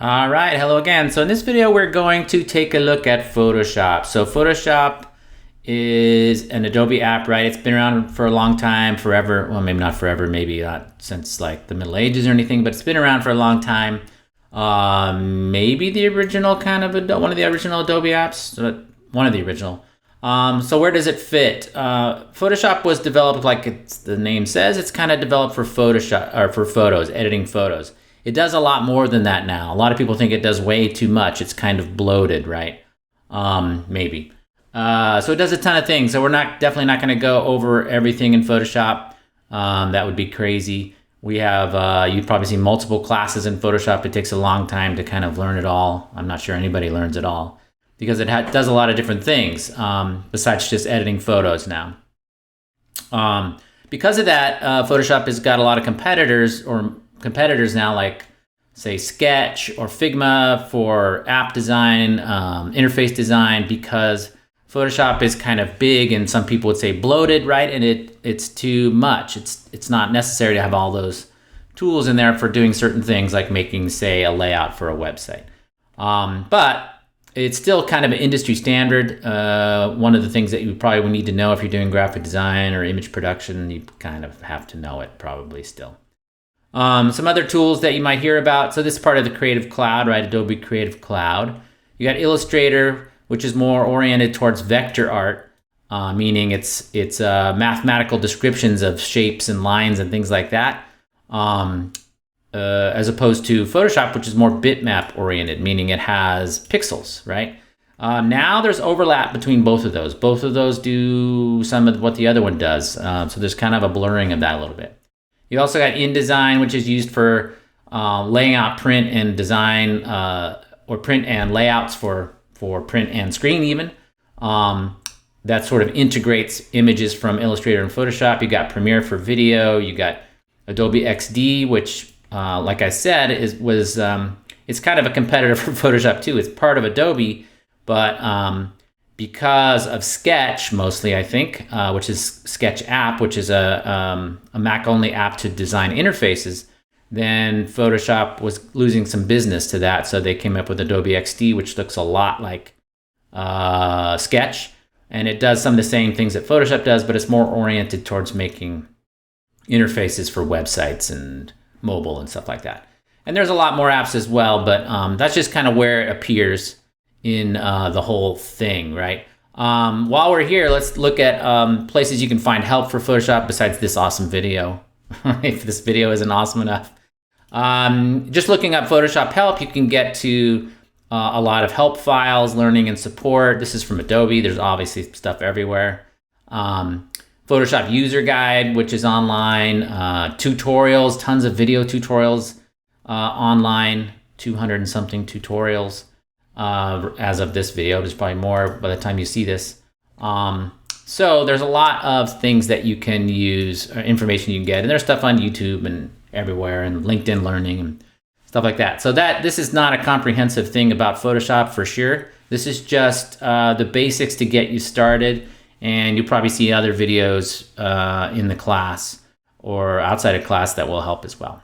All right, hello again. So in this video, we're going to take a look at Photoshop. So Photoshop is an Adobe app, right? It's been around for a long time, forever. Well, maybe not forever, maybe not since like the Middle Ages or anything, but it's been around for a long time. Maybe the original one of the original Adobe apps, one of the original. So where does it fit? Photoshop was developed, like the name says, it's kind of developed for Photoshop or for photos, editing photos. It does a lot more than that now. A lot of people think it does way too much. It's kind of bloated, right? Maybe. So it does a ton of things. So we're definitely not going to go over everything in Photoshop. That would be crazy. We have, you've probably seen multiple classes in Photoshop. It takes a long time to kind of learn it all. I'm not sure anybody learns it all because it does a lot of different things besides just editing photos now. Because of that, Photoshop has got a lot of competitors now, like say Sketch or Figma for app design, interface design, because Photoshop is kind of big and some people would say bloated, right? And it's too much. It's not necessary to have all those tools in there for doing certain things like making, say, a layout for a website. But it's still kind of an industry standard. One of the things that you probably would need to know if you're doing graphic design or image production, you kind of have to know it probably still. Some other tools that you might hear about. So this is part of the Creative Cloud, right? Adobe Creative Cloud. You got Illustrator, which is more oriented towards vector art, meaning it's mathematical descriptions of shapes and lines and things like that, as opposed to Photoshop, which is more bitmap oriented, meaning it has pixels, right? Now there's overlap between both of those. Both of those do some of what the other one does. So there's kind of a blurring of that a little bit. You also got InDesign, which is used for laying out print and design, or print and layouts for print and screen even. That sort of integrates images from Illustrator and Photoshop. You got Premiere for video. You got Adobe XD, which, like I said, it's kind of a competitor for Photoshop too. It's part of Adobe, but because of Sketch, mostly I think, which is Sketch app, which is a Mac-only app to design interfaces, then Photoshop was losing some business to that. So they came up with Adobe XD, which looks a lot like Sketch. And it does some of the same things that Photoshop does, but it's more oriented towards making interfaces for websites and mobile and stuff like that. And there's a lot more apps as well, but that's just kind of where it appears in the whole thing, right? While we're here, let's look at places you can find help for Photoshop besides this awesome video. If this video isn't awesome enough. Just looking up Photoshop help, you can get to a lot of help files, learning and support. This is from Adobe. There's obviously stuff everywhere. Photoshop user guide, which is online. Tutorials, tons of video tutorials online, 200 and something tutorials. As of this video, there's probably more by the time you see this. So there's a lot of things that you can use, or information you can get, and there's stuff on YouTube and everywhere, and LinkedIn Learning and stuff like that. So this is not a comprehensive thing about Photoshop for sure. This is just the basics to get you started, and you'll probably see other videos in the class or outside of class that will help as well.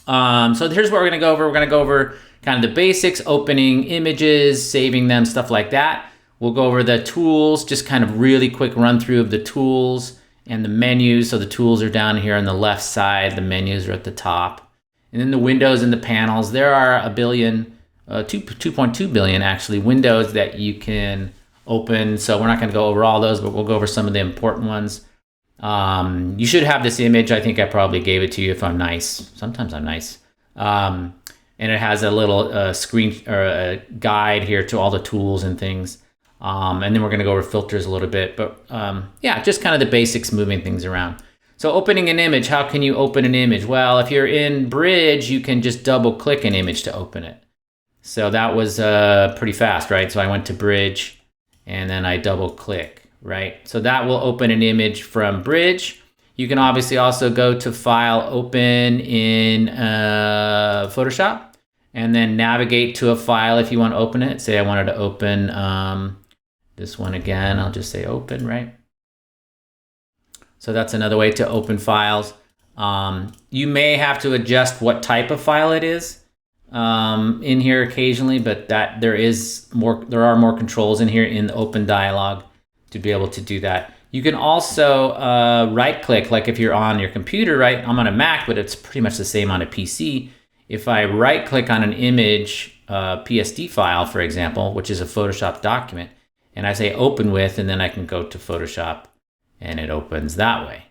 So here's what we're going to go over. We're going to go over kind of the basics, opening images, saving them, stuff like that. We'll go over the tools, just kind of really quick run through of the tools and the menus. So the tools are down here on the left side, the menus are at the top. And then the windows and the panels. There are 2.2 billion actually windows that you can open. So we're not going to go over all those, but we'll go over some of the important ones. You should have this image. I think I probably gave it to you if I'm nice. Sometimes I'm nice. And it has a little screen or a guide here to all the tools and things. And then we're going to go over filters a little bit. But yeah, just kind of the basics, moving things around. So opening an image, how can you open an image? Well, if you're in Bridge, you can just double click an image to open it. So that was pretty fast, right? So I went to Bridge and then I double click, right? So that will open an image from Bridge. You can obviously also go to File, Open in Photoshop, and then navigate to a file if you want to open it. Say I wanted to open this one again. I'll just say open, right? So that's another way to open files. You may have to adjust what type of file it is. in here occasionally, but there are more controls in here in the open dialog to be able to do that. You can also right click, like if you're on your computer, right? I'm on a Mac, but it's pretty much the same on a PC. If I right click on an image PSD file, for example, which is a Photoshop document, and I say open with, and then I can go to Photoshop and it opens that way.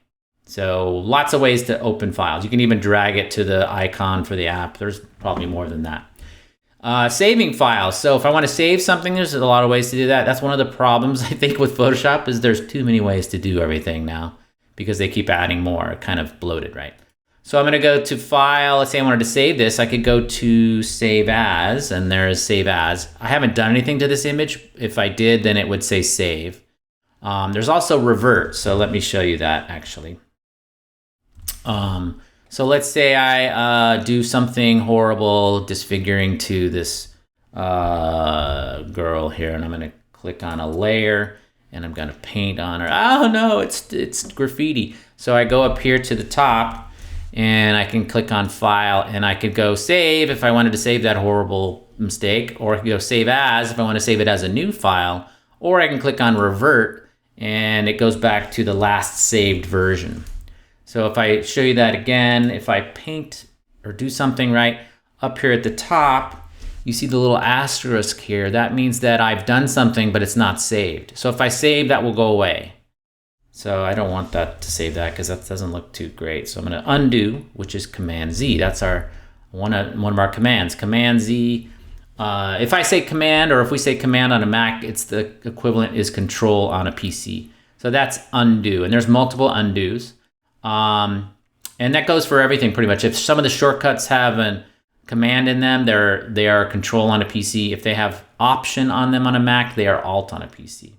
So lots of ways to open files. You can even drag it to the icon for the app. There's probably more than that. Saving files. So if I want to save something, there's a lot of ways to do that. That's one of the problems I think with Photoshop is there's too many ways to do everything now because they keep adding more, kind of bloated, right? So I'm going to go to File. Let's say I wanted to save this. I could go to Save As, and there is Save As. I haven't done anything to this image. If I did, then it would say Save. There's also Revert. So let me show you that actually. So let's say I do something horrible, disfiguring to this girl here, and I'm going to click on a layer, and I'm going to paint on her. Oh no, it's graffiti. So I go up here to the top, and I can click on File, and I could go Save if I wanted to save that horrible mistake, or I could go Save As if I want to save it as a new file, or I can click on Revert, and it goes back to the last saved version. So if I show you that again, if I paint or do something right up here at the top, you see the little asterisk here. That means that I've done something, but it's not saved. So if I save, that will go away. So I don't want that to save that because that doesn't look too great. So I'm going to undo, which is Command Z. That's our one of our commands. Command Z. If I say command, or if we say command on a Mac, it's the equivalent is control on a PC. So that's undo, and there's multiple undos. And that goes for everything pretty much. If some of the shortcuts have a command in them, they are control on a PC. If they have option on them on a Mac, they are alt on a PC.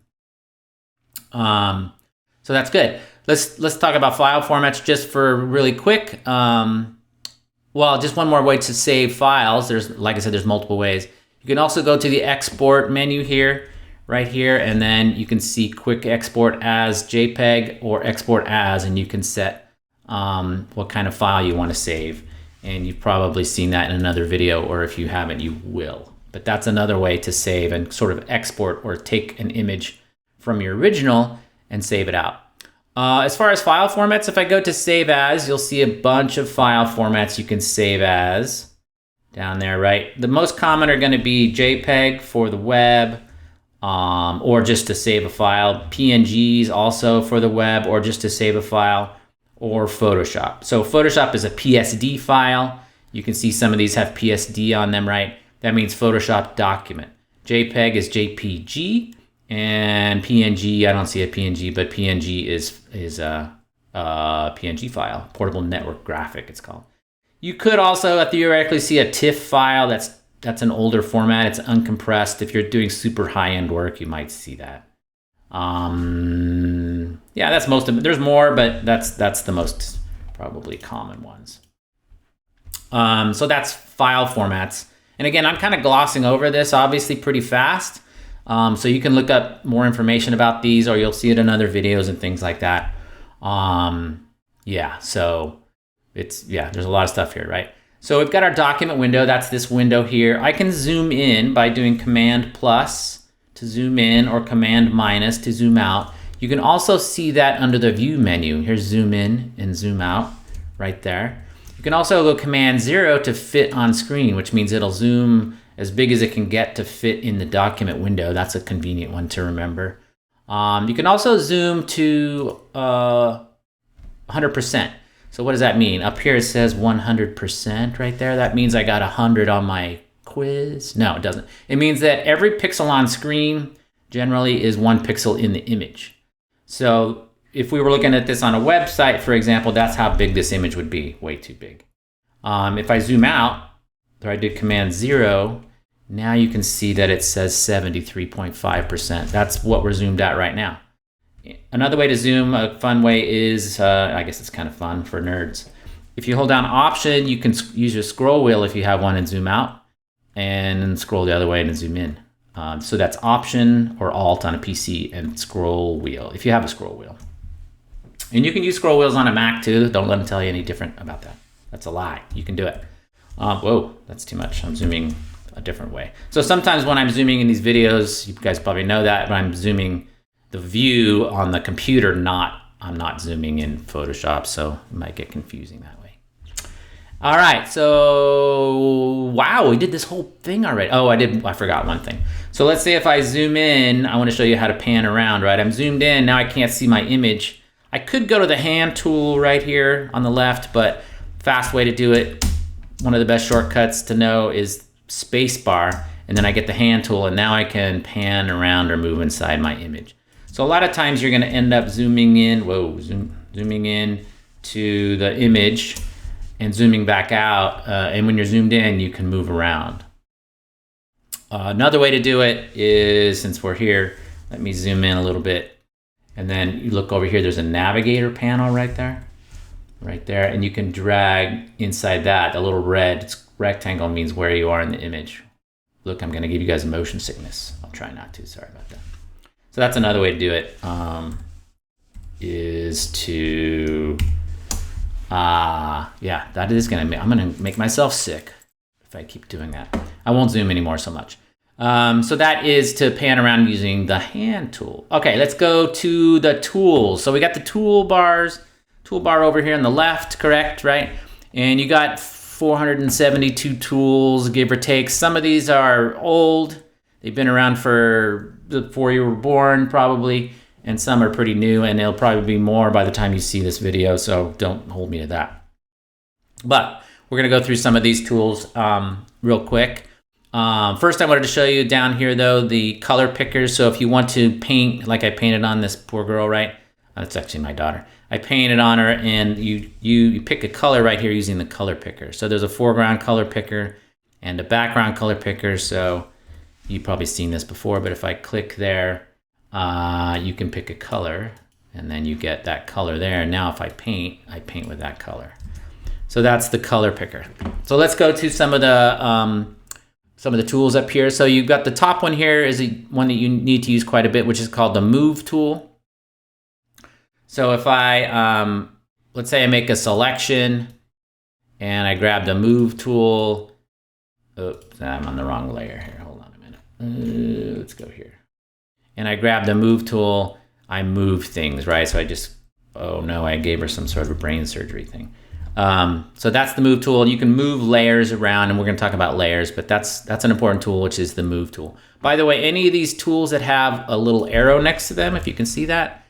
So that's good. Let's talk about file formats just for really quick. Well, just one more way to save files. Like I said, there's multiple ways. You can also go to the export menu here, right here, and then you can see quick export as JPEG or export as, and you can set what kind of file you want to save. And you've probably seen that in another video, or if you haven't, you will. But that's another way to save and sort of export or take an image from your original and save it out. As far as file formats, if I go to Save As, you'll see a bunch of file formats you can save as down there, right? The most common are going to be JPEG for the web, or just to save a file. PNGs also for the web, or just to save a file, or Photoshop. So Photoshop is a PSD file. You can see some of these have PSD on them, right? That means Photoshop document. JPEG is JPG, and PNG, I don't see a PNG, but PNG is a PNG file, portable network graphic it's called. You could also theoretically see a TIFF file. That's an older format. It's uncompressed. If you're doing super high-end work, you might see that. Yeah, that's most of it. There's more, but that's the most probably common ones. So that's file formats. And again, I'm kind of glossing over this, obviously pretty fast. So you can look up more information about these, or you'll see it in other videos and things like that. Yeah, so there's a lot of stuff here, right? So we've got our document window. That's this window here. I can zoom in by doing Command plus to zoom in, or Command minus to zoom out. You can also see that under the View menu. Here's zoom in and zoom out right there. You can also go Command 0 to fit on screen, which means it'll zoom as big as it can get to fit in the document window. That's a convenient one to remember. You can also zoom to 100%. So what does that mean? Up here it says 100% right there. That means I got 100 on my quiz. No, it doesn't. It means that every pixel on screen generally is 1 pixel in the image. So if we were looking at this on a website, for example, that's how big this image would be, way too big. If I zoom out, or I did Command 0, now you can see that it says 73.5%. That's what we're zoomed at right now. Another way to zoom, a fun way is, I guess it's kind of fun for nerds. If you hold down Option, you can use your scroll wheel if you have one and zoom out, and scroll the other way and zoom in. So that's Option or Alt on a PC, and scroll wheel if you have a scroll wheel. And you can use scroll wheels on a Mac too. Don't let them tell you any different about that. That's a lie. You can do it. Whoa, that's too much. I'm zooming a different way. So sometimes when I'm zooming in these videos, you guys probably know that, but I'm zooming the view on the computer, I'm not zooming in Photoshop, so it might get confusing that way. All right, so wow, we did this whole thing already. Oh, I forgot one thing. So let's say if I zoom in, I want to show you how to pan around, right? I'm zoomed in, now I can't see my image. I could go to the hand tool right here on the left, but fast way to do it, one of the best shortcuts to know is spacebar, and then I get the hand tool, and now I can pan around or move inside my image. So a lot of times you're gonna end up zooming in, zooming in to the image and zooming back out, and when you're zoomed in, you can move around. Another way to do it is, since we're here, let me zoom in a little bit, and then you look over here, there's a navigator panel right there, and you can drag inside that. The little red rectangle means where you are in the image. Look, I'm gonna give you guys motion sickness. I'll try not to, sorry about that. So that's another way to do it, is to, yeah, I'm gonna make myself sick if I keep doing that. I won't zoom anymore so much. So that is to pan around using the hand tool. Okay, let's go to the tools. So we got the toolbar over here on the left, correct, right? And you got 472 tools, give or take. Some of these are old. They've been around before you were born, probably, and some are pretty new, and there'll probably be more by the time you see this video, so don't hold me to that. But we're gonna go through some of these tools real quick. First, I wanted to show you down here, though, the color pickers. So if you want to paint, like I painted on this poor girl, right? That's actually my daughter. I painted on her, and you pick a color right here using the color picker. So there's a foreground color picker and a background color picker. So you've probably seen this before, but if I click there, you can pick a color, and then you get that color there. Now if I paint with that color. So that's the color picker. So let's go to some of the tools up here. So you've got the top one here is one that you need to use quite a bit, which is called the move tool. So if I, let's say I make a selection and I grab the move tool. Oops, I'm on the wrong layer here. Hold on a minute. Let's go here. And I grab the move tool, I move things, right? So oh no, I gave her some sort of brain surgery thing. So that's the move tool. You can move layers around, and we're going to talk about layers, but that's an important tool, which is the move tool. By the way, any of these tools that have a little arrow next to them, if you can see that,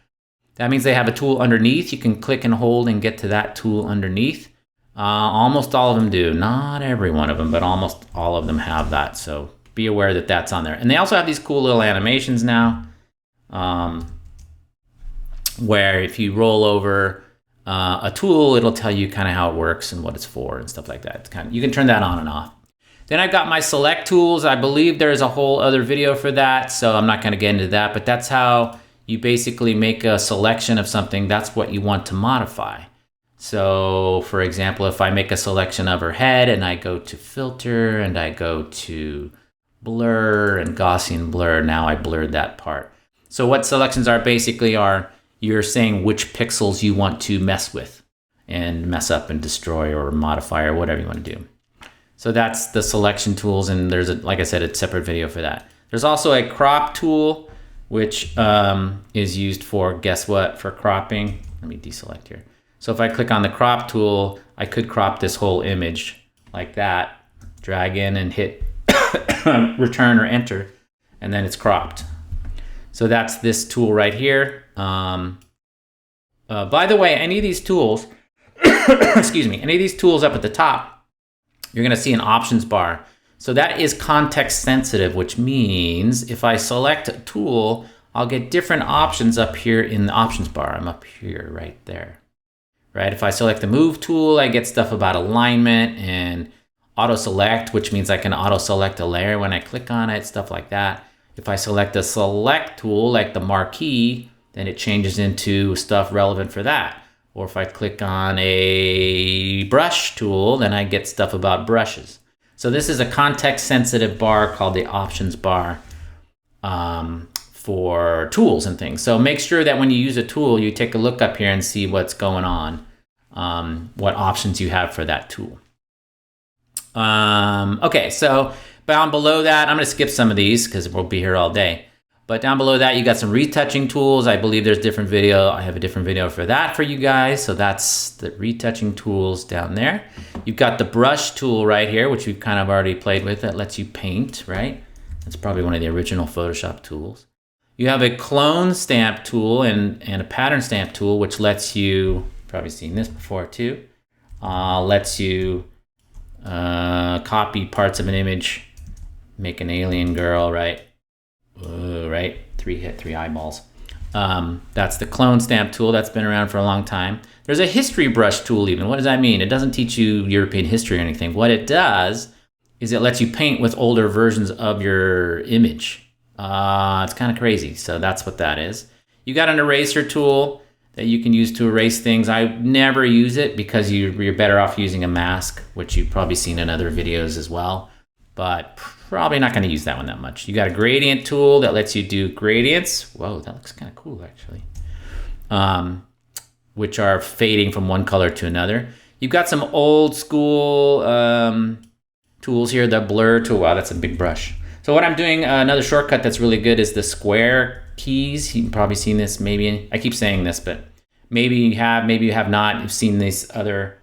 that means they have a tool underneath. You can click and hold and get to that tool underneath. Almost all of them do. Not every one of them, but almost all of them have that. So be aware that that's on there. And they also have these cool little animations now, where if you roll over a tool, it'll tell you kind of how it works and what it's for and stuff like that. You can turn that on and off. Then I've got my select tools. I believe there's a whole other video for that, so I'm not going to get into that, but that's how you basically make a selection of something. That's what you want to modify. So for example, if I make a selection of her head and I go to filter and I go to blur and Gaussian blur, now I blurred that part. So what selections are basically you're saying which pixels you want to mess with and mess up and destroy or modify or whatever you want to do. So that's the selection tools, and there's, like I said, a separate video for that. There's also a crop tool, which is used for, guess what, for cropping. Let me deselect here. So if I click on the crop tool, I could crop this whole image like that, drag in and hit return or enter, and then it's cropped. So that's this tool right here. By the way, any of these tools, excuse me, any of these tools up at the top, you're gonna see an options bar. So that is context sensitive, which means if I select a tool, I'll get different options up here in the options bar. I'm up here right there, right? If I select the move tool, I get stuff about alignment and auto select, which means I can auto select a layer when I click on it, stuff like that. If I select a select tool, like the marquee, then it changes into stuff relevant for that. Or if I click on a brush tool, then I get stuff about brushes. So this is a context-sensitive bar called the options bar for tools and things. So make sure that when you use a tool, you take a look up here and see what's going on, what options you have for that tool. Okay, so down below that, I'm going to skip some of these because we'll be here all day. But down below that, you got some retouching tools. I believe there's different video. I have a different video for that for you guys. So that's the retouching tools down there. You've got the brush tool right here, which we've kind of already played with. That lets you paint, right? That's probably one of the original Photoshop tools. You have a clone stamp tool and a pattern stamp tool, which lets you, probably seen this before too, lets you copy parts of an image, make an alien girl, right? Right, three eyeballs. That's the clone stamp tool. That's been around for a long time. There's a history brush tool even. What does that mean? It doesn't teach you European history or anything. What it does is it lets you paint with older versions of your image. It's kind of crazy. So that's what that is. You got an eraser tool that you can use to erase things. I never use it because you're better off using a mask, which you've probably seen in other videos as well. But probably not going to use that one that much. You got a gradient tool that lets you do gradients. Whoa, that looks kind of cool actually. Which are fading from one color to another. You've got some old school tools here. The blur tool. Wow, that's a big brush. So what I'm doing, another shortcut that's really good is the square keys. You've probably seen this maybe. I keep saying this, but maybe you have, maybe you have not. You've seen these other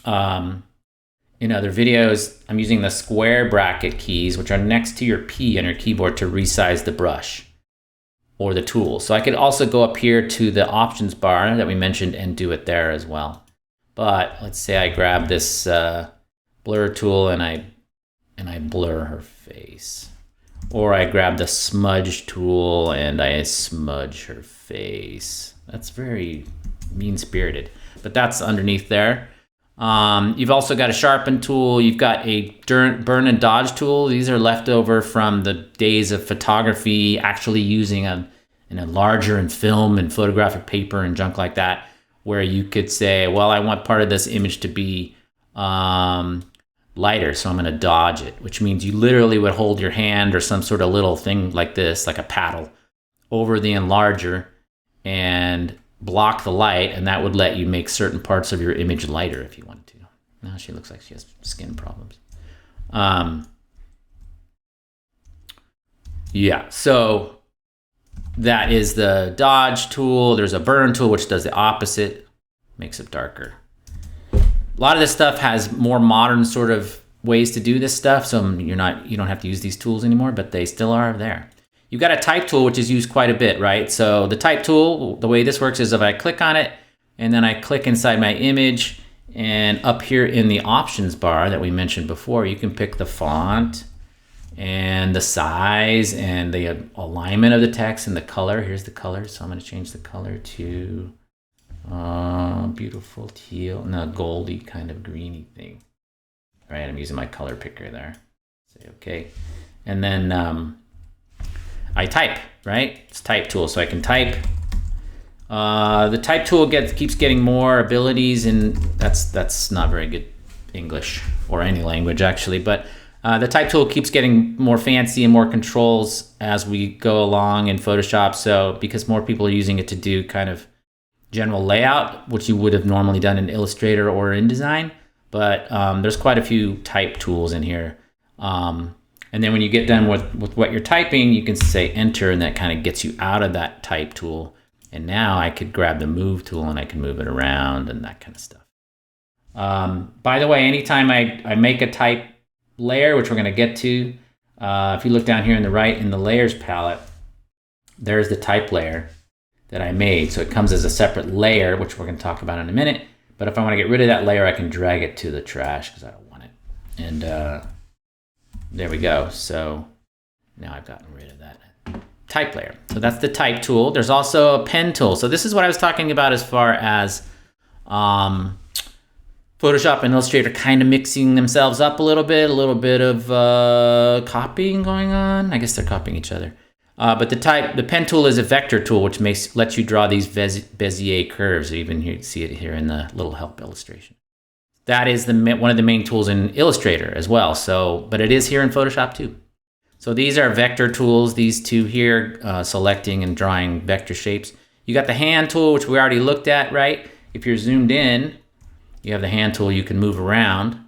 in other videos. I'm using the square bracket keys, which are next to your P on your keyboard to resize the brush or the tool. So I could also go up here to the options bar that we mentioned and do it there as well. But let's say I grab this blur tool and I blur her face. Or I grab the smudge tool and I smudge her face. That's very mean-spirited, but that's underneath there. You've also got a sharpen tool. You've got a burn and dodge tool. These are left over from the days of photography, actually using a larger and film and photographic paper and junk like that, where you could say, well, I want part of this image to be lighter, so I'm going to dodge it, which means you literally would hold your hand or some sort of little thing like this, like a paddle, over the enlarger and block the light, and that would let you make certain parts of your image lighter if you wanted to. Now she looks like she has skin problems. Yeah, so that is the dodge tool. There's a burn tool, which does the opposite, makes it darker. A lot of this stuff has more modern sort of ways to do this stuff, so you don't have to use these tools anymore, but they still are there. You've got a type tool, which is used quite a bit, right? So the type tool, the way this works is if I click on it and then I click inside my image, and up here in the options bar that we mentioned before, you can pick the font and the size and the alignment of the text and the color. Here's the color. So I'm going to change the color to beautiful teal, no, goldy kind of greeny thing. All right, I'm using my color picker there. Say okay. And then I type, right? It's type tool, so I can type. The type tool keeps getting more abilities, and that's not very good English or any language actually, but the type tool keeps getting more fancy and more controls as we go along in Photoshop. So because more people are using it to do kind of general layout, which you would have normally done in Illustrator or InDesign, but there's quite a few type tools in here. And then when you get done with what you're typing, you can say enter, and that kind of gets you out of that type tool. And now I could grab the move tool and I can move it around and that kind of stuff. By the way, anytime I make a type layer, which we're going to get to, if you look down here in the right in the layers palette, there's the type layer that I made. So it comes as a separate layer, which we're going to talk about in a minute. But if I want to get rid of that layer, I can drag it to the trash because I don't want it. And there we go. So now I've gotten rid of that type layer. So that's the type tool. There's also a pen tool. So this is what I was talking about as far as Photoshop and Illustrator kind of mixing themselves up a little bit of copying going on. I guess they're copying each other. But the pen tool is a vector tool, which lets you draw these Bezier curves. Even you see it here in the little help illustration. That is one of the main tools in Illustrator as well. So, but it is here in Photoshop too. So these are vector tools, these two here, selecting and drawing vector shapes. You got the hand tool, which we already looked at, right? If you're zoomed in, you have the hand tool, you can move around.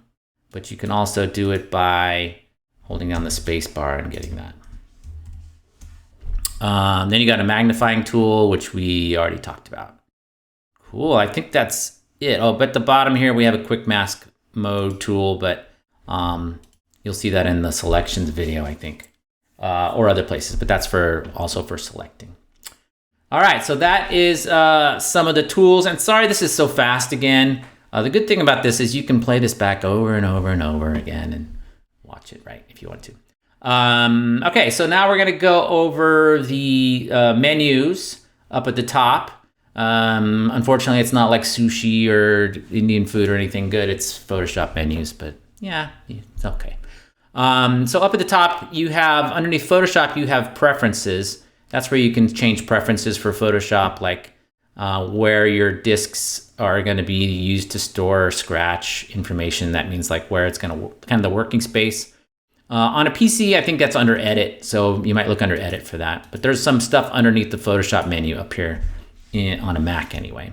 but you can also do it by holding down the space bar and getting that. Then you got a magnifying tool, which we already talked about. Cool, I think that's it. Oh, but at the bottom here, we have a quick mask mode tool, but you'll see that in the selections video, I think, or other places, but that's also for selecting. All right, so that is some of the tools. And sorry, this is so fast again. The good thing about this is you can play this back over and over and over again and watch it, right, if you want to. Okay, so now we're gonna go over the menus up at the top. Unfortunately, it's not like sushi or Indian food or anything good. It's Photoshop menus, but yeah, it's okay. So up at the top, you have, underneath Photoshop, you have preferences. That's where you can change preferences for Photoshop, like where your disks are going to be used to store or scratch information. That means like where it's going to, kind of the working space. On a PC, I think that's under Edit, so you might look under Edit for that. But there's some stuff underneath the Photoshop menu up here on a Mac anyway.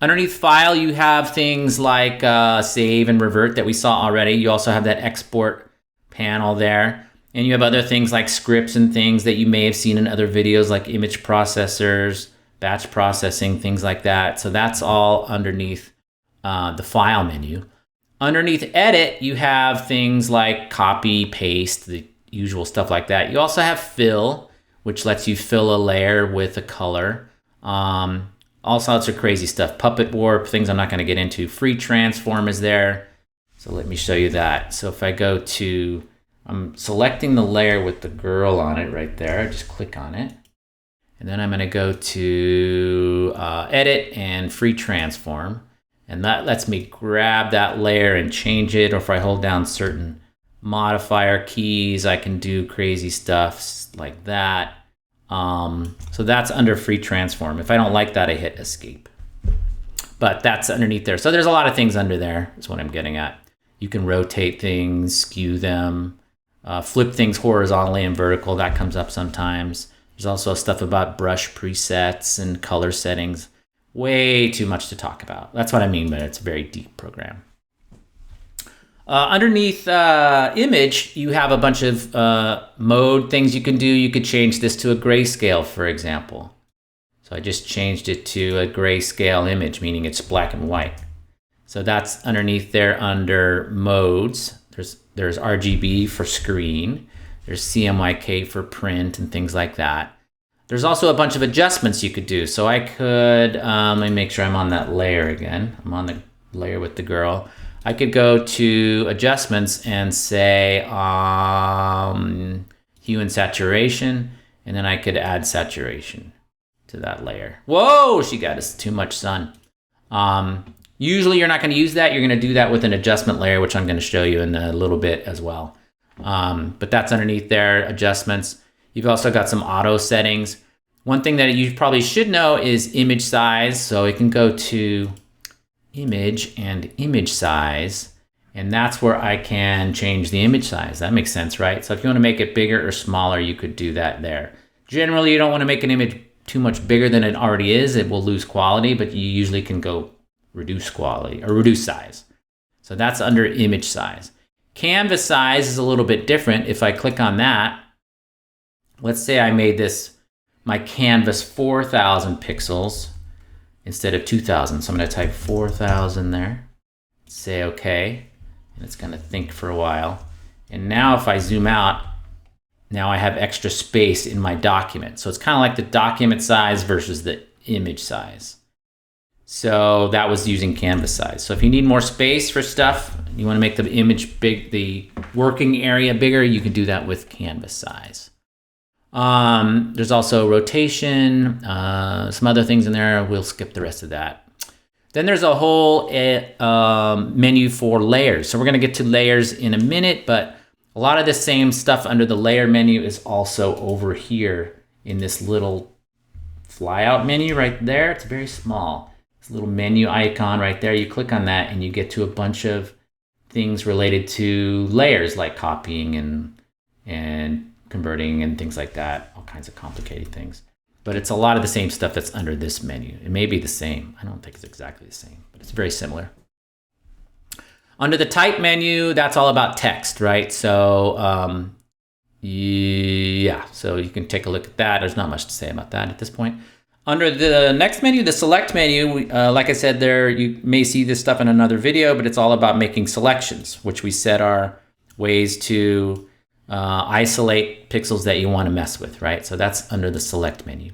Underneath File, you have things like Save and Revert that we saw already. You also have that Export panel there. And you have other things like scripts and things that you may have seen in other videos, like image processors, batch processing, things like that. So that's all underneath the File menu. Underneath Edit, you have things like copy, paste, the usual stuff like that. You also have Fill, which lets you fill a layer with a color. All sorts of crazy stuff. Puppet Warp, things I'm not going to get into. Free Transform is there. So let me show you that. So if I go to, I'm selecting the layer with the girl on it right there. I just click on it. And then I'm going to go to Edit and Free Transform. And that lets me grab that layer and change it. Or if I hold down certain modifier keys, I can do crazy stuff like that. So that's under Free Transform. If I don't like that, I hit Escape. But that's underneath there. So there's a lot of things under there, is what I'm getting at. You can rotate things, skew them, flip things horizontally and vertical. That comes up sometimes. There's also stuff about brush presets and color settings. Way too much to talk about. That's what I mean, but it's a very deep program. Underneath Image, you have a bunch of mode things you can do. You could change this to a grayscale, for example. So I just changed it to a grayscale image, meaning it's black and white. So that's underneath there under Modes. There's RGB for screen. There's CMYK for print and things like that. There's also a bunch of adjustments you could do. So I could, let me make sure I'm on that layer again. I'm on the layer with the girl. I could go to Adjustments and say Hue and Saturation, and then I could add saturation to that layer. Whoa, she got us too much sun. Usually you're not going to use that. You're going to do that with an adjustment layer, which I'm going to show you in a little bit as well. But that's underneath there, Adjustments. You've also got some auto settings. One thing that you probably should know is image size. So you can go to Image and Image Size, and that's where I can change the image size. That makes sense, right? So if you want to make it bigger or smaller, you could do that there. Generally, you don't want to make an image too much bigger than it already is. It will lose quality, but you usually can go reduce quality or reduce size. So that's under Image Size. Canvas size is a little bit different. If I click on that, let's say I made this my canvas 4,000 pixels instead of 2,000. So I'm going to type 4,000 there, say OK, and it's going to think for a while. And now if I zoom out, now I have extra space in my document. So it's kind of like the document size versus the image size. So that was using canvas size. So if you need more space for stuff, you want to make the image big, the working area bigger, you can do that with canvas size. There's also rotation, some other things in there. We'll skip the rest of that. Then there's a whole menu for layers. So we're going to get to layers in a minute, but a lot of the same stuff under the layer menu is also over here in this little flyout menu right there. It's very small. It's a little menu icon right there. You click on that and you get to a bunch of things related to layers, like copying and converting and things like that, all kinds of complicated things. But it's a lot of the same stuff that's under this menu. It may be the same. I don't think it's exactly the same, but it's very similar. Under the type menu, that's all about text, right? So yeah, so you can take a look at that. There's not much to say about that at this point. Under the next menu, the select menu, like I said there, you may see this stuff in another video, but it's all about making selections, which we said are ways to isolate pixels that you want to mess with, right? So that's under the select menu.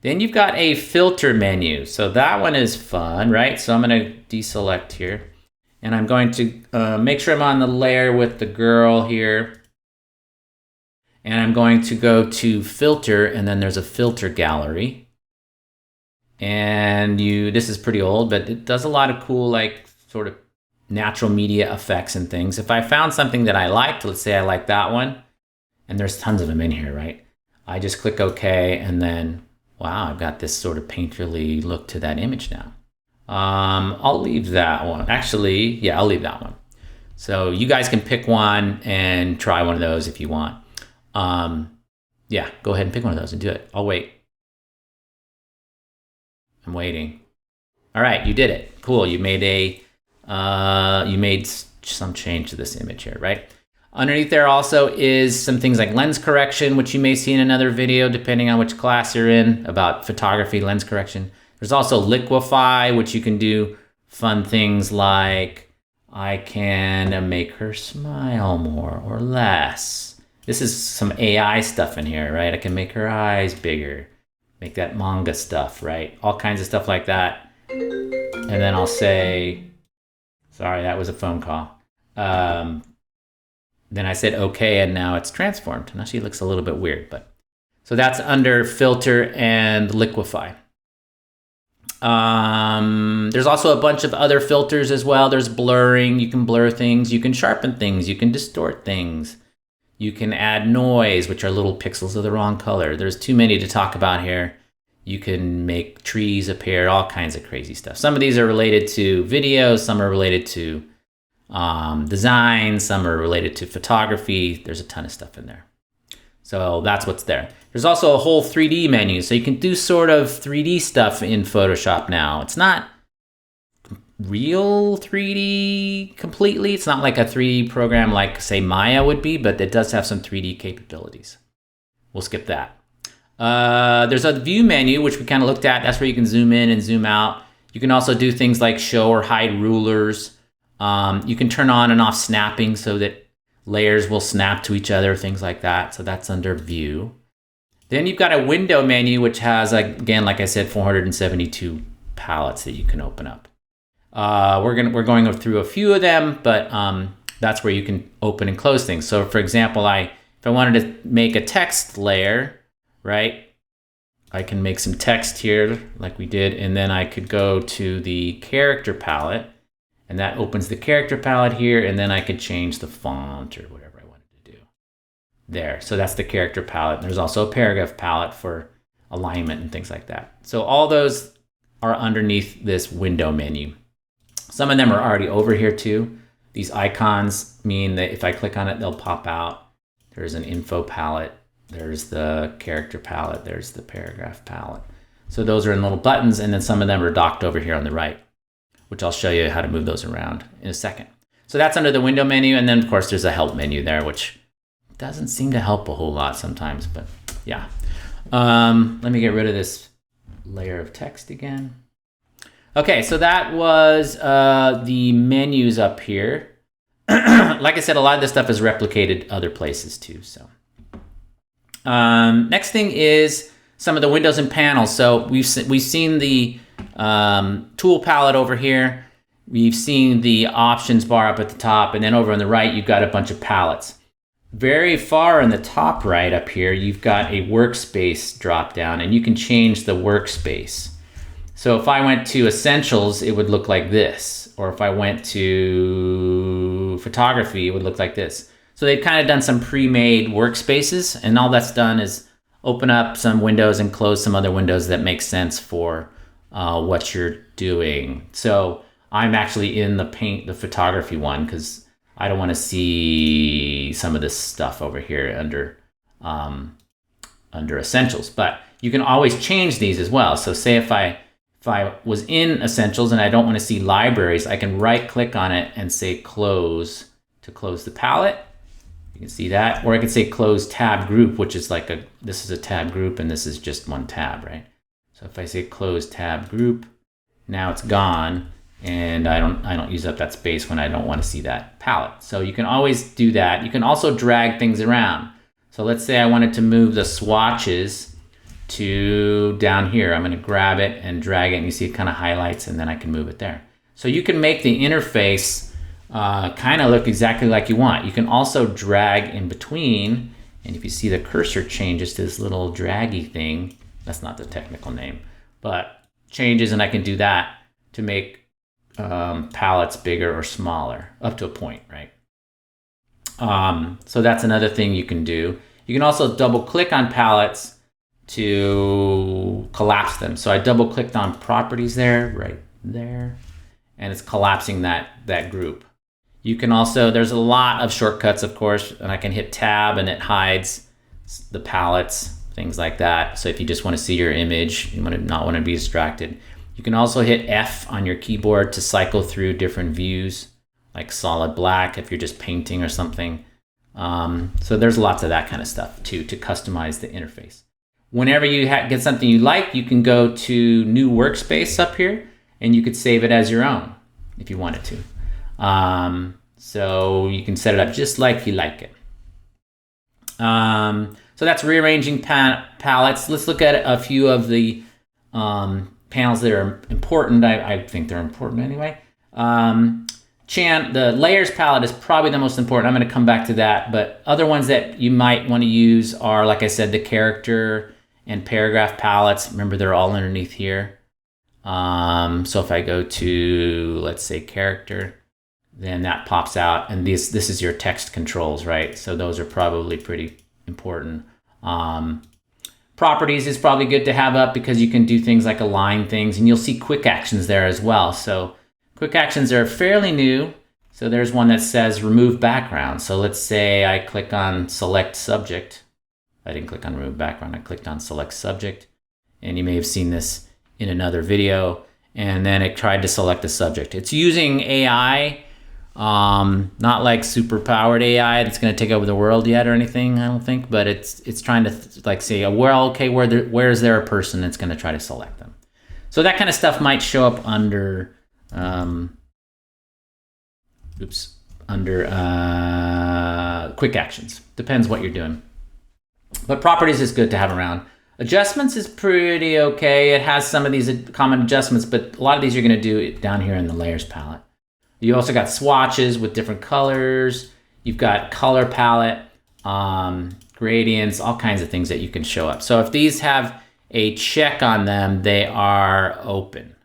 Then you've got a filter menu. So that one is fun, right? So I'm going to deselect here. And I'm going to make sure I'm on the layer with the girl here. And I'm going to go to filter, and then there's a filter gallery. And this is pretty old, but it does a lot of cool, like, sort of natural media effects and things. If I found something that I liked, let's say I like that one, and there's tons of them in here, right? I just click OK, and then, wow, I've got this sort of painterly look to that image now. I'll leave that one. Actually, yeah, I'll leave that one. So you guys can pick one and try one of those if you want. Yeah, go ahead and pick one of those and do it. I'll wait. I'm waiting. All right, you did it. Cool. You made some change to this image here, right? Underneath there also is some things like lens correction, which you may see in another video, depending on which class you're in, about photography, lens correction. There's also liquify, which you can do fun things like, I can make her smile more or less. This is some AI stuff in here, right? I can make her eyes bigger, make that manga stuff, right? All kinds of stuff like that. And then I'll say, sorry, that was a phone call. Then I said okay, and now it's transformed. Now she looks a little bit weird, but so that's under filter and liquify. There's also a bunch of other filters as well. There's blurring. You can blur things. You can sharpen things. You can distort things. You can add noise, which are little pixels of the wrong color. There's too many to talk about here. You can make trees appear, all kinds of crazy stuff. Some of these are related to video. Some are related to design. Some are related to photography. There's a ton of stuff in there. So that's what's there. There's also a whole 3D menu. So you can do sort of 3D stuff in Photoshop now. It's not real 3D completely. It's not like a 3D program like, say, Maya would be, but it does have some 3D capabilities. We'll skip that. There's a view menu, which we kind of looked at. That's where you can zoom in and zoom out. You can also do things like show or hide rulers. You can turn on and off snapping so that layers will snap to each other, things like that. So that's under view. Then you've got a window menu, which has, again, like I said, 472 palettes that you can open up. We're going through a few of them, but that's where you can open and close things. So for example, if I wanted to make a text layer, right? I can make some text here like we did, and then I could go to the character palette, and that opens the character palette here, and then I could change the font or whatever I wanted to do. There, so that's the character palette. There's also a paragraph palette for alignment and things like that. So all those are underneath this window menu. Some of them are already over here too. These icons mean that if I click on it, they'll pop out. There's an info palette. There's the character palette. There's the paragraph palette. So those are in little buttons, and then some of them are docked over here on the right, which I'll show you how to move those around in a second. So that's under the window menu, and then of course there's a help menu there, which doesn't seem to help a whole lot sometimes, but yeah. Let me get rid of this layer of text again. Okay, so that was the menus up here. Like I said, a lot of this stuff is replicated other places too. So next thing is some of the windows and panels. So we've seen the tool palette over here. We've seen the options bar up at the top, and then over on the right, you've got a bunch of palettes. Very far in the top right up here, you've got a workspace drop down, and you can change the workspace. So if I went to Essentials, it would look like this. Or if I went to Photography, it would look like this. So they've kind of done some pre-made workspaces, and all that's done is open up some windows and close some other windows that make sense for what you're doing. So I'm actually in the Photography one because I don't want to see some of this stuff over here under Essentials. But you can always change these as well. So say if I If I was in Essentials and I don't want to see libraries, I can right click on it and say close to close the palette. You can see that. Or I can say close tab group, which is like this is a tab group and this is just one tab, right? So if I say close tab group, now it's gone and I don't use up that space when I don't want to see that palette. So you can always do that. You can also drag things around. So let's say I wanted to move the swatches to down here. I'm going to grab it and drag it, and you see it kind of highlights, and then I can move it there. So you can make the interface kind of look exactly like you want. You can also drag in between, and if you see the cursor changes to this little draggy thing, that's not the technical name, but changes, and I can do that to make palettes bigger or smaller up to a point, right? So that's another thing you can do. You can also double click on palettes to collapse them. So I double clicked on properties there, right there, and it's collapsing that group. You can also, there's a lot of shortcuts, of course, and I can hit tab and it hides the palettes, things like that. So if you just want to see your image, you not want to be distracted. You can also hit F on your keyboard to cycle through different views, like solid black if you're just painting or something. So there's lots of that kind of stuff too, to customize the interface. Whenever you get something you like, you can go to new workspace up here and you could save it as your own if you wanted to. So you can set it up just like you like it. So that's rearranging palettes. Let's look at a few of the panels that are important. I think they're important anyway. The layers palette is probably the most important. I'm going to come back to that, but other ones that you might want to use are, like I said, the character and paragraph palettes. Remember, they're all underneath here. So if I go to, let's say, character, then that pops out, and this is your text controls, right? So those are probably pretty important. Properties is probably good to have up because you can do things like align things, and you'll see quick actions there as well. So quick actions are fairly new. So there's one that says remove background. So let's say I click on select subject. I didn't click on remove background. I clicked on select subject, and you may have seen this in another video. And then it tried to select the subject. It's using AI, not like super powered AI that's going to take over the world yet or anything, I don't think, but it's trying to like say, well, okay, where is there a person? It's going to try to select them. So that kind of stuff might show up under quick actions. Depends what you're doing. But properties is good to have around. Adjustments is pretty okay. It has some of these common adjustments, but a lot of these you're going to do down here in the layers palette. You also got swatches with different colors. You've got color palette, gradients, all kinds of things that you can show up. So if these have a check on them, they are open.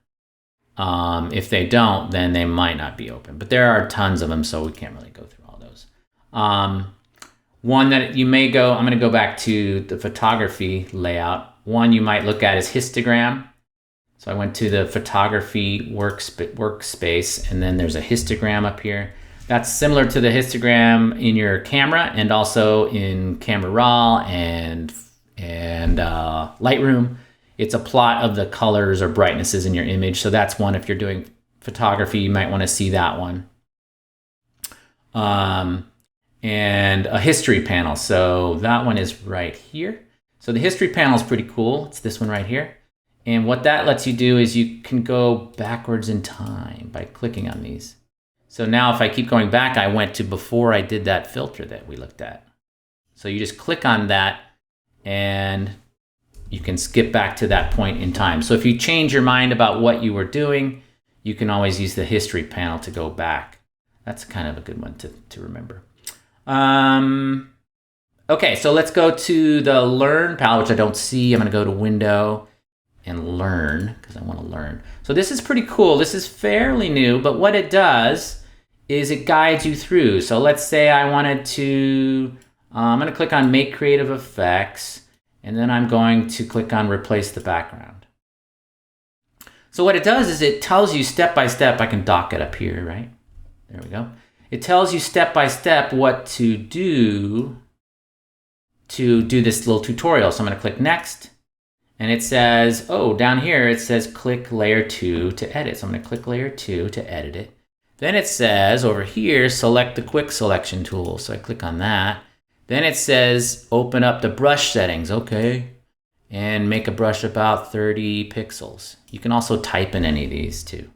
If they don't, then they might not be open. But there are tons of them, so we can't really go through all those. One that you may go, I'm going to go back to the photography layout. One you might look at is histogram. So I went to the photography workspace, and then there's a histogram up here. That's similar to the histogram in your camera and also in Camera Raw and Lightroom. It's a plot of the colors or brightnesses in your image. So that's one, if you're doing photography, you might want to see that one. And a history panel. So that one is right here. So the history panel is pretty cool. It's this one right here. And what that lets you do is you can go backwards in time by clicking on these. So now if I keep going back, I went to before I did that filter that we looked at. So you just click on that and you can skip back to that point in time. So if you change your mind about what you were doing, you can always use the history panel to go back. That's kind of a good one to remember. Okay, so let's go to the Learn palette, which I don't see. I'm going to go to Window and Learn because I want to learn. So this is pretty cool. This is fairly new, but what it does is it guides you through. So let's say I wanted to, I'm going to click on Make Creative Effects, and then I'm going to click on Replace the Background. So what it does is it tells you step by step. I can dock it up here, right? There we go. It tells you step by step what to do this little tutorial. So I'm going to click Next, And it says, oh, down here it says click layer 2 to edit. So I'm going to click layer 2 to edit it. Then it says over here, select the quick selection tool. So I click on that. Then it says open up the brush settings. Okay. And make a brush about 30 pixels. You can also type in any of these too.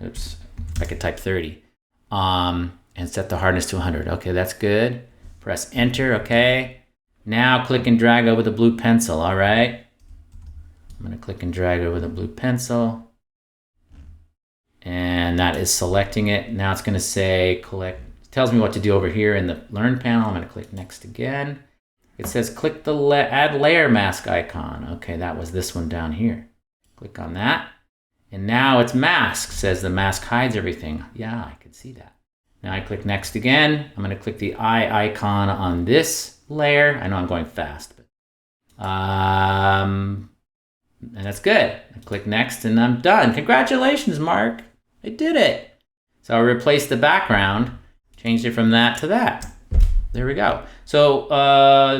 Oops, I could type 30. And set the hardness to 100. Okay, that's good. Press enter, okay. Now click and drag over the blue pencil, all right? I'm gonna click and drag over the blue pencil. And that is selecting it. Now it's gonna say collect, it tells me what to do over here in the Learn panel. I'm gonna click next again. It says click the add layer mask icon. Okay, that was this one down here. Click on that. And now it's mask, says the mask hides everything. Yeah, I can see that. Now I click next again. I'm gonna click the eye icon on this layer. I know I'm going fast, but, and that's good. I click next and I'm done. Congratulations, Mark. I did it. So I replaced the background, changed it from that to that. There we go. So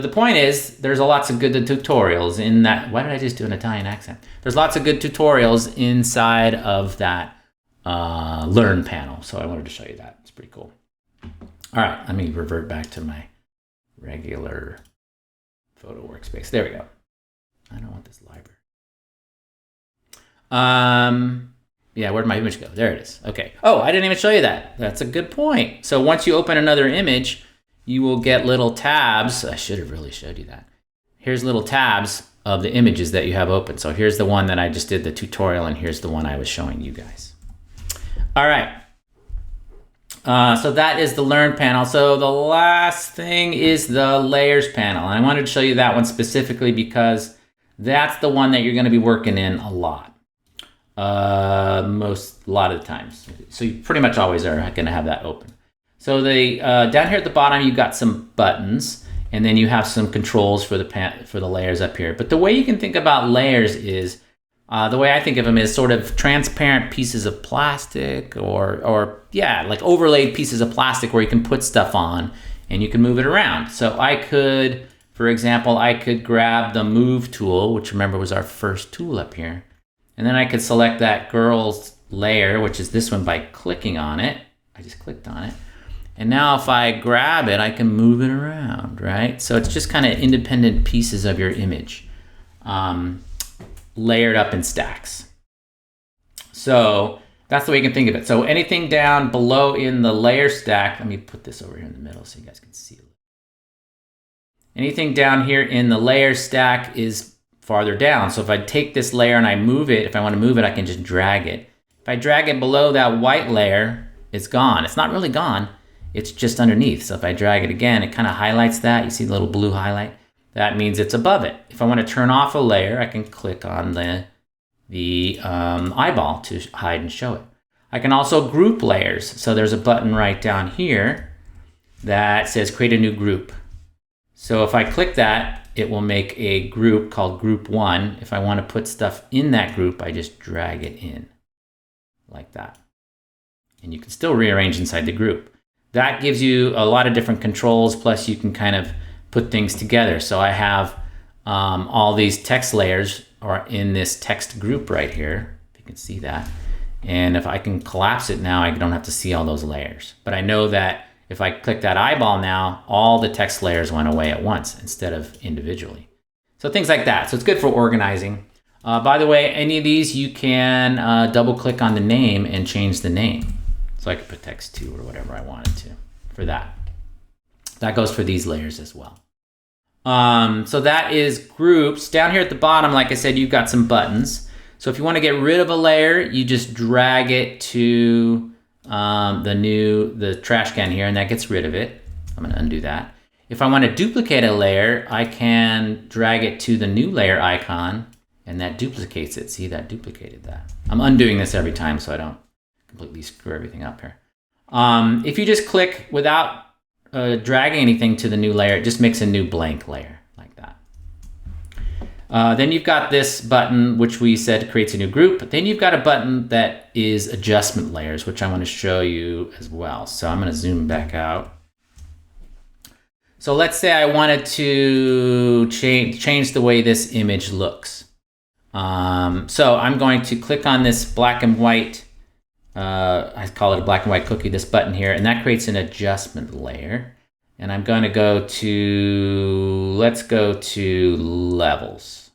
the point is, there's lots of good tutorials in that. Why did I just do an Italian accent? There's lots of good tutorials inside of that Learn panel. So I wanted to show you that. It's pretty cool. All right, let me revert back to my regular photo workspace. There we go. I don't want this library. Yeah, where'd my image go? There it is. Okay. Oh, I didn't even show you that. That's a good point. So once you open another image, you will get little tabs. I should have really showed you that. Here's little tabs of the images that you have open. So here's the one that I just did the tutorial, and here's the one I was showing you guys. All right. So that is the Learn panel. So the last thing is the Layers panel. And I wanted to show you that one specifically because that's the one that you're going to be working in a lot. A lot of the times. So you pretty much always are going to have that open. So the down here at the bottom, you've got some buttons, and then you have some controls for the layers up here. But the way you can think about layers is, the way I think of them is sort of transparent pieces of plastic or yeah, like overlaid pieces of plastic where you can put stuff on and you can move it around. So I could, for example, I could grab the Move tool, which remember was our first tool up here. And then I could select that girl's layer, which is this one, by clicking on it. I just clicked on it. And now if I grab it, I can move it around, right? So it's just kind of independent pieces of your image, layered up in stacks. So that's the way you can think of it. So anything down below in the layer stack, let me put this over here in the middle so you guys can see it. Anything down here in the layer stack is farther down. So if I take this layer and I move it, if I want to move it, I can just drag it. If I drag it below that white layer, it's gone. It's not really gone. It's just underneath. So if I drag it again, it kind of highlights that. You see the little blue highlight? That means it's above it. If I want to turn off a layer, I can click on the eyeball to hide and show it. I can also group layers. So there's a button right down here that says create a new group. So if I click that, it will make a group called Group 1. If I want to put stuff in that group, I just drag it in like that. And you can still rearrange inside the group. That gives you a lot of different controls, plus you can kind of put things together. So I have all these text layers are in this text group right here, if you can see that. And if I can collapse it now, I don't have to see all those layers. But I know that if I click that eyeball now, all the text layers went away at once instead of individually. So things like that. So it's good for organizing. By the way, any of these you can double click on the name and change the name. So I could put text 2 or whatever I wanted to for that. That goes for these layers as well. So that is groups. Down here at the bottom, like I said, you've got some buttons. So if you want to get rid of a layer, you just drag it to the trash can here, and that gets rid of it. I'm going to undo that. If I want to duplicate a layer, I can drag it to the new layer icon, and that duplicates it. See, that duplicated that. I'm undoing this every time so I don't completely screw everything up here. If you just click without dragging anything to the new layer, it just makes a new blank layer like that. Then you've got this button, which we said creates a new group. Then you've got a button that is adjustment layers, which I want to show you as well. So I'm going to zoom back out. So let's say I wanted to change the way this image looks. So I'm going to click on this black and white, I call it a black and white cookie, this button here, and that creates an adjustment layer. And I'm going to go to, let's go to levels.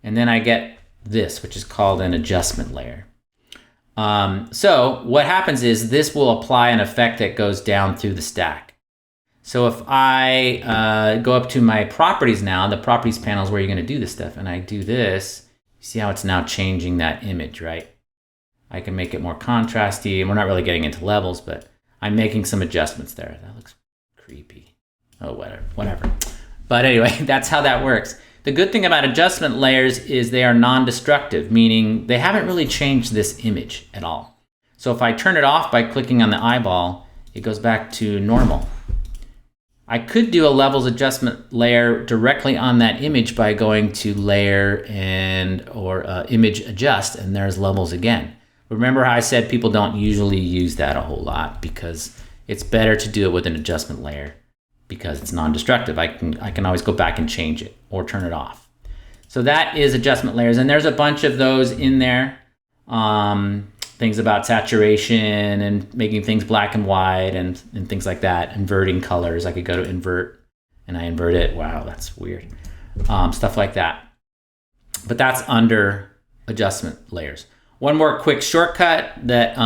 And then I get this, which is called an adjustment layer. So what happens is this will apply an effect that goes down through the stack. So if I go up to my properties now, the properties panel is where you're going to do this stuff, and I do this, you see how it's now changing that image, right? I can make it more contrasty, and we're not really getting into levels, but I'm making some adjustments there. That looks creepy. Oh, whatever. But anyway, that's how that works. The good thing about adjustment layers is they are non-destructive, meaning they haven't really changed this image at all. So if I turn it off by clicking on the eyeball, it goes back to normal. I could do a levels adjustment layer directly on that image by going to layer or image adjust, and there's levels again. Remember how I said people don't usually use that a whole lot because it's better to do it with an adjustment layer because it's non-destructive. I can always go back and change it or turn it off. So that is adjustment layers, and there's a bunch of those in there. Things about saturation and making things black and white and things like that. Inverting colors. I could go to invert and I invert it. Wow, that's weird. Stuff like that. But that's under adjustment layers. One more quick shortcut that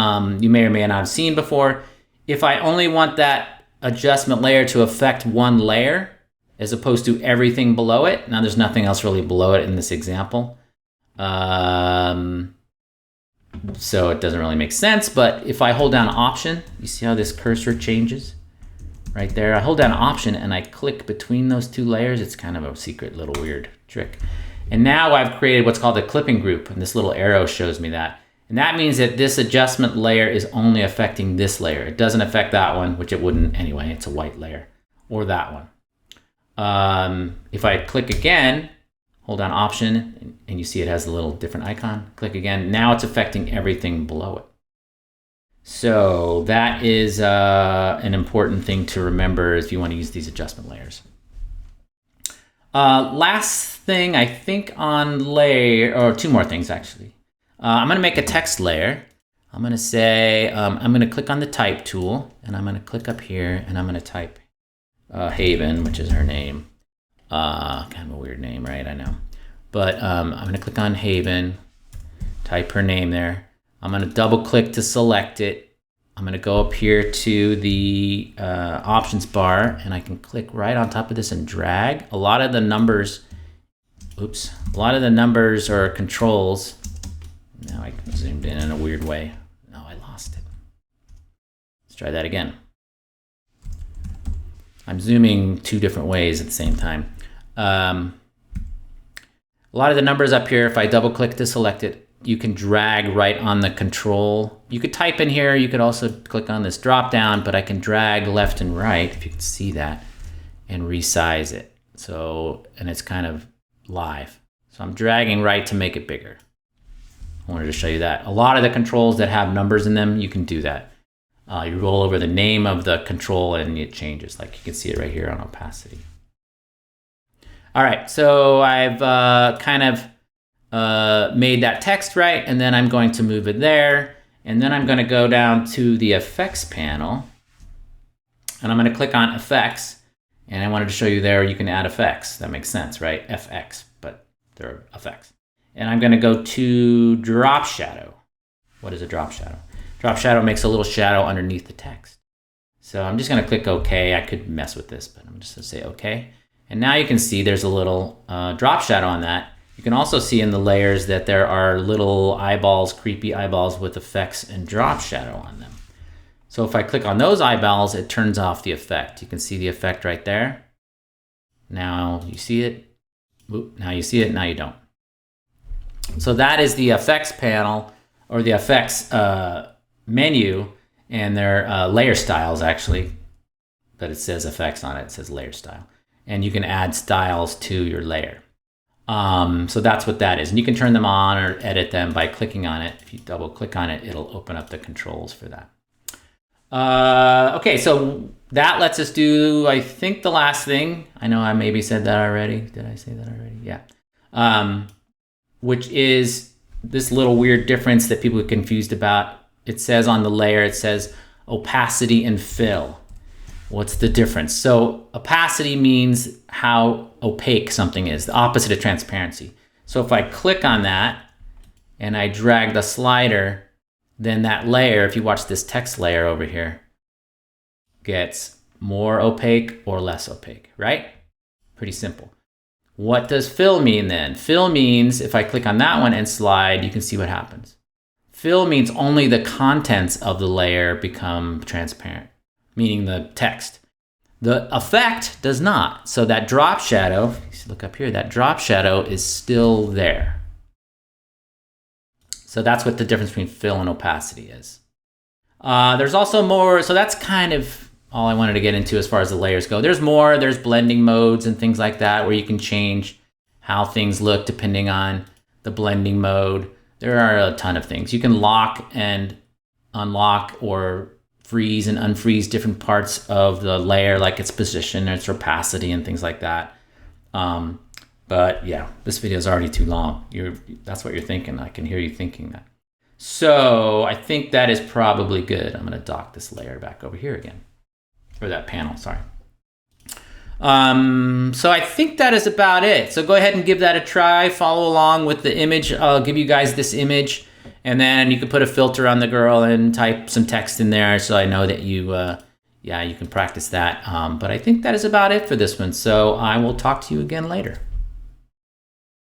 you may or may not have seen before. If I only want that adjustment layer to affect one layer as opposed to everything below it, now there's nothing else really below it in this example. So it doesn't really make sense, but if I hold down Option, you see how this cursor changes? Right there, I hold down Option and I click between those two layers. It's kind of a secret little weird trick. And now I've created what's called a clipping group, and this little arrow shows me that. And that means that this adjustment layer is only affecting this layer. It doesn't affect that one, which it wouldn't anyway, it's a white layer, or that one. If I click again, hold down Option, and you see it has a little different icon. Click again. Now it's affecting everything below it. So that is an important thing to remember if you want to use these adjustment layers. Last thing, I think on layer, or two more things actually. I'm going to make a text layer. I'm going to say, I'm going to click on the type tool, and I'm going to click up here, and I'm going to type Haven, which is her name. Kind of a weird name, right? I know. But I'm going to click on Haven, type her name there. I'm going to double click to select it. I'm going to go up here to the options bar, and I can click right on top of this and drag. A lot of the numbers or controls. Now I zoomed in a weird way. No, I lost it. Let's try that again. I'm zooming two different ways at the same time. A lot of the numbers up here, if I double click to select it, you can drag right on the control. You could type in here, you could also click on this drop down, but I can drag left and right, if you can see that, and resize it. So, and it's kind of live. So I'm dragging right to make it bigger. I wanted to show you that. A lot of the controls that have numbers in them, you can do that. You roll over the name of the control and it changes. Like you can see it right here on opacity. All right, so I've kind of made that text right, and then I'm going to move it there. And then I'm going to go down to the effects panel, and I'm going to click on effects. And I wanted to show you there you can add effects. That makes sense, right? FX, but they're effects. And I'm going to go to drop shadow. What is a drop shadow? Drop shadow makes a little shadow underneath the text. So I'm just going to click OK. I could mess with this, but I'm just going to say OK. And now you can see there's a little drop shadow on that. You can also see in the layers that there are little eyeballs, creepy eyeballs with effects and drop shadow on them. So if I click on those eyeballs, it turns off the effect. You can see the effect right there. Now you see it. Oop, now you see it, now you don't. So that is the effects panel, or the effects menu, and their layer styles actually, but it says effects on it, it says layer style. And you can add styles to your layer. So that's what that is. And you can turn them on or edit them by clicking on it. If you double click on it, it'll open up the controls for that. Okay, so that lets us do, I think, the last thing. I know I maybe said that already. Did I say that already? Yeah. Which is this little weird difference that people are confused about. It says on the layer, it says opacity and fill. What's the difference? So opacity means how opaque something is, the opposite of transparency. So if I click on that and I drag the slider, then that layer, if you watch this text layer over here, gets more opaque or less opaque, right? Pretty simple. What does fill mean then? Fill means if I click on that one and slide, you can see what happens. Fill means only the contents of the layer become transparent, meaning the text. The effect does not. So that drop shadow, if you look up here, that drop shadow is still there. So that's what the difference between fill and opacity is. There's also more, so that's kind of all I wanted to get into as far as the layers go. There's more, there's blending modes and things like that where you can change how things look depending on the blending mode. There are a ton of things. You can lock and unlock or freeze and unfreeze different parts of the layer, like its position, its opacity, and things like that. But yeah, this video is already too long. That's what you're thinking. I can hear you thinking that. So I think that is probably good. I'm gonna dock this layer back over here again. Or that panel, sorry. So I think that is about it. So go ahead and give that a try. Follow along with the image. I'll give you guys this image, and then you can put a filter on the girl and type some text in there so I know that you can practice that. But I think that is about it for this one. So I will talk to you again later.